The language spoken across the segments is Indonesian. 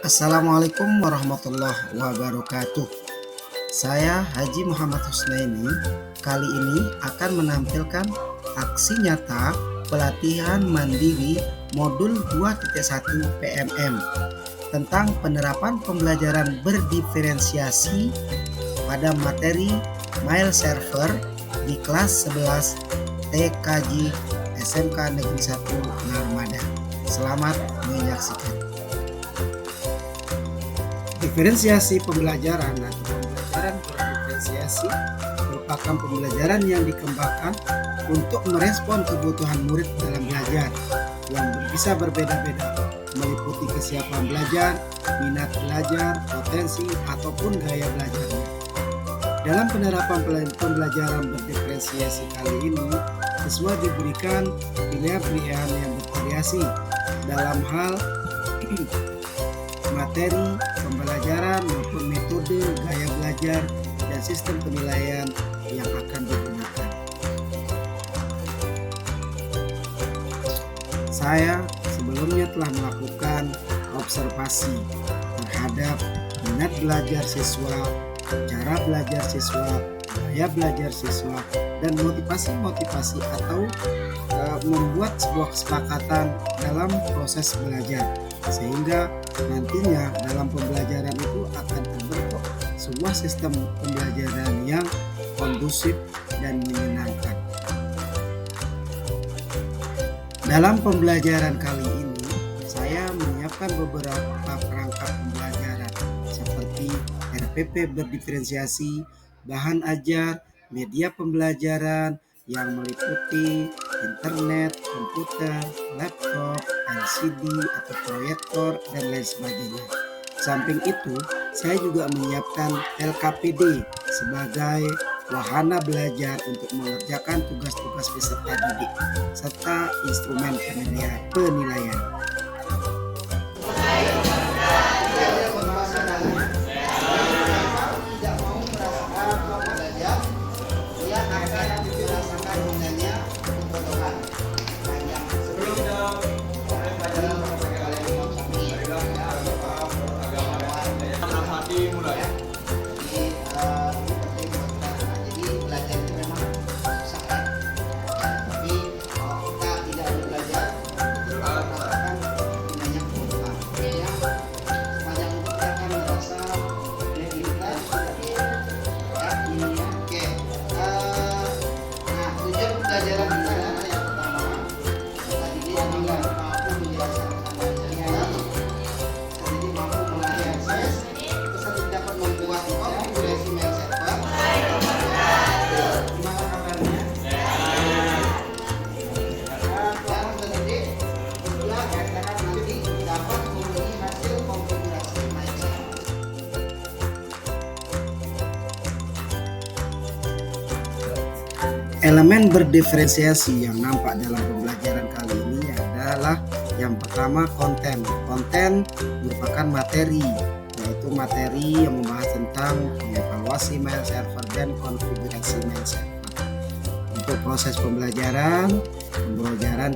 Assalamualaikum warahmatullahi wabarakatuh. Saya Haji Muhammad Husnaini. Kali ini akan menampilkan aksi nyata pelatihan mandiri modul 2.1 PMM tentang penerapan pembelajaran berdiferensiasi pada materi mail server di kelas 11 TKJ SMK Negeri 1 Narmada. Selamat menyaksikan. Diferensiasi pembelajaran atau pembelajaran berdiferensiasi merupakan pembelajaran yang dikembangkan untuk merespon kebutuhan murid dalam belajar yang bisa berbeda-beda, meliputi kesiapan belajar, minat belajar, potensi, ataupun gaya belajarnya. Dalam penerapan pembelajaran berdiferensiasi kali ini, siswa diberikan pilihan-pilihan yang bervariasi dalam hal materi pembelajaran maupun metode, gaya belajar, dan sistem penilaian yang akan digunakan. Saya sebelumnya telah melakukan observasi terhadap minat belajar siswa, cara belajar siswa, gaya belajar siswa, dan motivasi atau membuat sebuah kesepakatan dalam proses belajar, sehingga nantinya dalam pembelajaran itu akan terbentuk sebuah sistem pembelajaran yang kondusif dan menyenangkan. Dalam pembelajaran kali ini, saya menyiapkan beberapa perangkat pembelajaran seperti RPP berdiferensiasi, bahan ajar, media pembelajaran yang meliputi internet, komputer, laptop, LCD atau proyektor, dan lain sebagainya. Samping itu, saya juga menyiapkan LKPD sebagai wahana belajar untuk mengerjakan tugas-tugas peserta didik, serta instrumen penilaian. Elemen berdiferensiasi yang nampak dalam pembelajaran kali ini adalah yang pertama konten. Konten merupakan materi, yaitu materi yang membahas tentang mengevaluasi mail server dan konfigurasi mail server. Untuk proses pembelajaran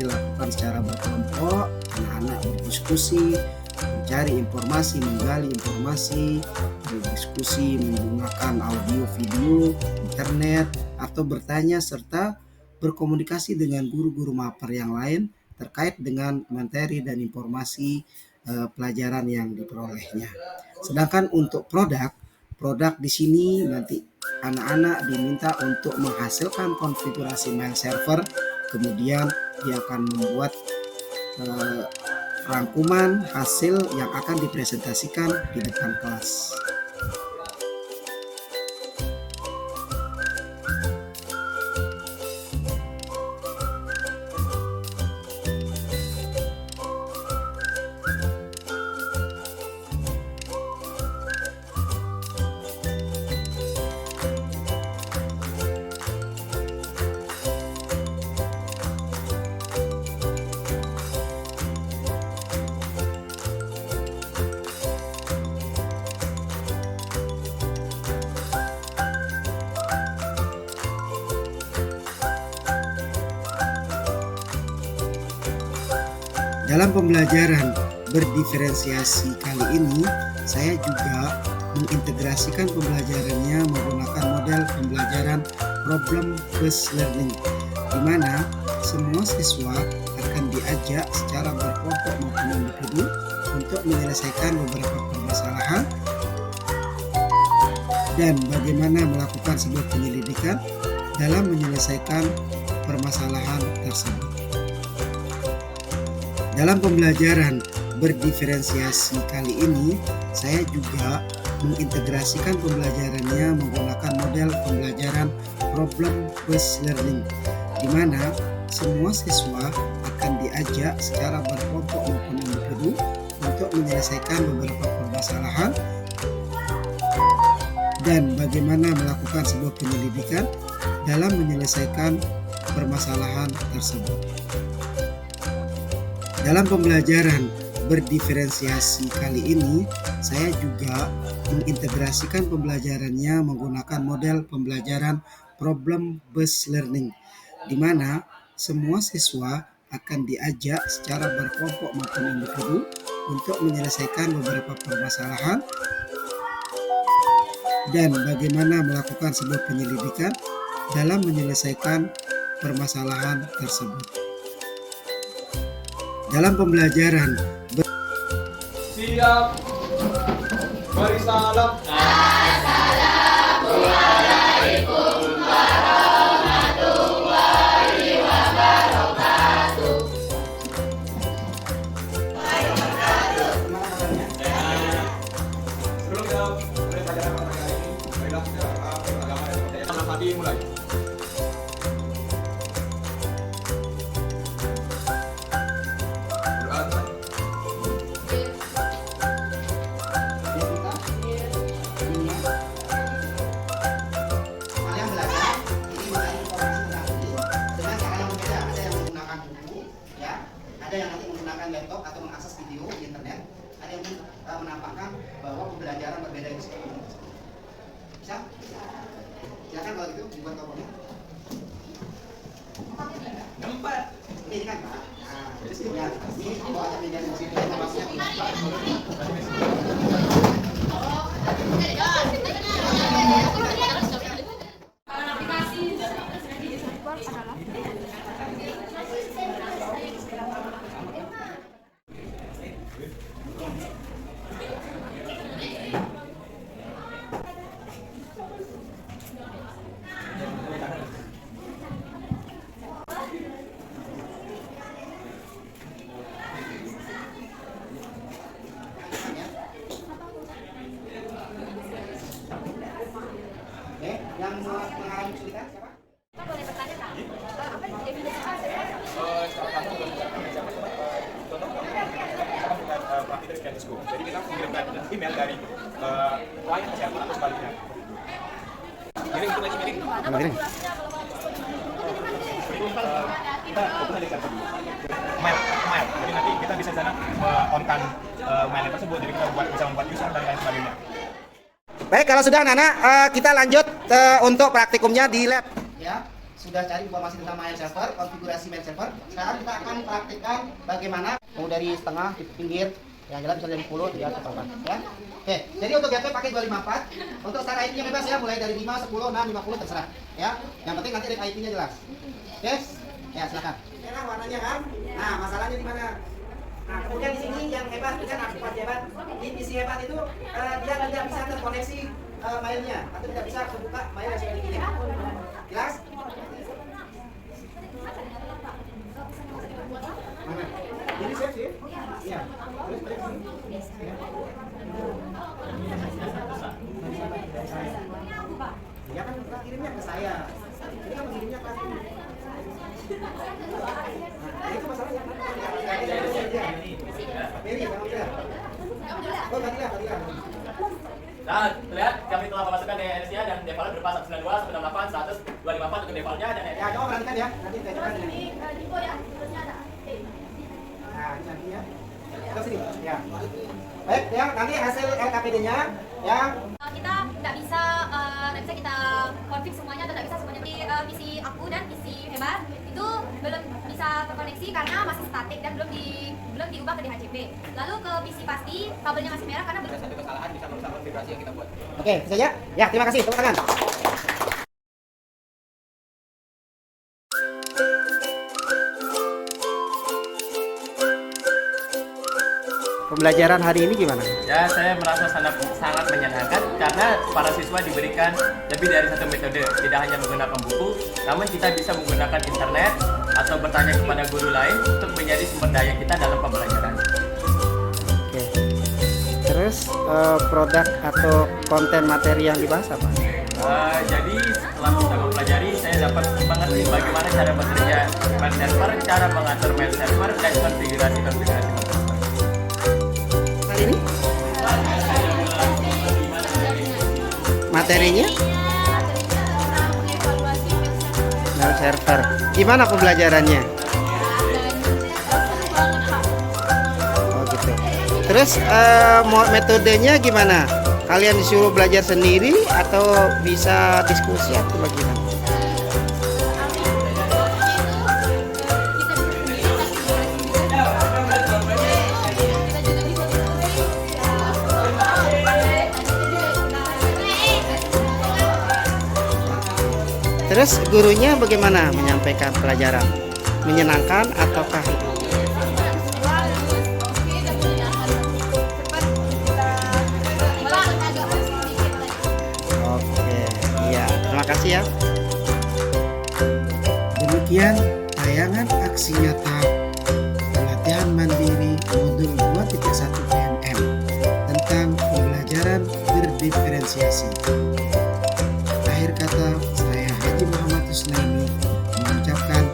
dilakukan secara berkelompok, anak-anak berdiskusi, mencari informasi, menggali informasi, berdiskusi menggunakan audio, video, internet, atau bertanya serta berkomunikasi dengan guru-guru maper yang lain terkait dengan materi dan informasi pelajaran yang diperolehnya. Sedangkan untuk produk di sini nanti anak-anak diminta untuk menghasilkan konfigurasi mail server, kemudian dia akan membuat rangkuman hasil yang akan dipresentasikan di depan kelas. Dalam pembelajaran berdiferensiasi kali ini saya juga mengintegrasikan pembelajarannya menggunakan model pembelajaran problem based learning, di mana semua siswa akan diajak secara berkelompok maupun individu untuk menyelesaikan beberapa permasalahan dan bagaimana melakukan sebuah penyelidikan dalam menyelesaikan permasalahan tersebut. Dalam pembelajaran berdiferensiasi kali ini, saya juga mengintegrasikan pembelajarannya menggunakan model pembelajaran problem based learning, di mana semua siswa akan diajak secara berkelompok maupun individu untuk menyelesaikan beberapa permasalahan dan bagaimana melakukan sebuah penyelidikan dalam menyelesaikan permasalahan tersebut. Dalam pembelajaran berdiferensiasi kali ini, saya juga mengintegrasikan pembelajarannya menggunakan model pembelajaran problem based learning, di mana semua siswa akan diajak secara berkelompok maupun individu untuk menyelesaikan beberapa permasalahan dan bagaimana melakukan sebuah penyelidikan dalam menyelesaikan permasalahan tersebut. Dalam pembelajaran siap beri salam. Assalamualaikum warahmatullahi wabarakatuh. Sebelum kita mulai pelajaran pada hari ini, marilah kita agama dan kepercayaan Nabi mulai. Ada yang nanti menggunakan laptop atau mengakses video di internet, ada yang menampakkan bahwa pembelajaran berbeda itu seperti ini. Bisa? Silakan kalau gitu dibuat tokonya. Empat. Ini kan Pak. Nah, ya, ini bawa media di sini informasinya. Yang mengalami kesulitan siapa? Pak boleh bertanya Kak? Apa definisi Praktik dari Scantisco. Jadi kita mengirimkan email dari klien ke server atau sebaliknya. Miring itu lagi miring. Miring. Kita fokus aja server dulu. Mail. Jadi nanti kita bisa sana on-kan mailnya tersebut. Jadi kita bisa membuat user dan lain sebagainya. Baik, kalau sudah anak-anak, kita lanjut untuk praktikumnya di lab. Ya, sudah cari informasi tentang mail server, konfigurasi mail server. Sekarang kita akan praktikkan bagaimana mau dari setengah di pinggir, yang jelas bisa dari 10 tidak ketahuan. Ya. Oke, jadi untuk gateway pakai 254. Untuk start IP-nya bebas ya, mulai dari 5, 10, 6, 50 terserah. Ya, yang penting nanti dari IP-nya jelas. Oke, ya silakan. Enak warnanya kan? Nah, masalahnya di mana? Nah, kemudian di sini yang hebat kan aktifat hebat. Di PC hebat itu dia tidak bisa terkoneksi mailnya atau tidak bisa terbuka mail yang sudah dikirim. Jelas? Mana? Ini save sih? Iya. Terus balik sini. Ya. Dia kan kirimnya ke saya. Ini kan mengirimnya ke aku. Nah, itu masalahnya. Nah, lihat kami telah memasukkan DNS-nya dan default berupa 192, 168, 100, 254 untuk defaultnya dan Ya, coba perhatikan ya. Nanti kita coba dengan ini. di info ya, terusnya ada. Nah, ini nanti ya. Ke sini. Ya. Baik, ya, nanti hasil LKPD-nya ya. Kita nggak bisa mana bisa kita konfig semuanya atau tidak bisa semuanya. Di PC aku dan PC Hebat itu belum bisa terkoneksi karena masih statik dan belum diubah ke DHCP. Lalu ke PC Pasti kabelnya masih merah karena Ada satu kesalahan bisa merusak konfigurasi yang kita buat. Oke, bisa ya? Ya, terima kasih. Tepuk tangan. Pembelajaran hari ini gimana? Ya, saya merasa sangat menyenangkan karena para siswa diberikan lebih dari satu metode. Tidak hanya menggunakan buku, namun kita bisa menggunakan internet atau bertanya kepada guru lain untuk menjadi sumber daya kita dalam pembelajaran. Oke. Terus produk atau konten materi yang dibahas apa? Jadi setelah kita mempelajari, saya dapat mengerti bagaimana cara bekerja mail server, cara mengatur mail server, dan konfigurasi mail server. Hari ini? Materinya? Mail server. Gimana pembelajarannya? Oh gitu. Terus metodenya gimana? Kalian disuruh belajar sendiri atau bisa diskusi atau bagaimana? Terus gurunya bagaimana menyampaikan pelajaran? Menyenangkan ataukah? Oke, iya. Terima kasih ya. Demikian tayangan aksi nyata pelatihan mandiri modul 2.1 PNM tentang pembelajaran berdiferensiasi. Akhir kata, saya Haji Muhammad Husnaini mengucapkan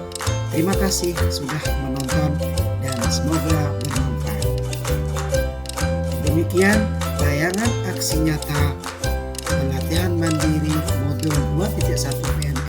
terima kasih sudah menonton dan semoga bermanfaat. Demikian tayangan aksi nyata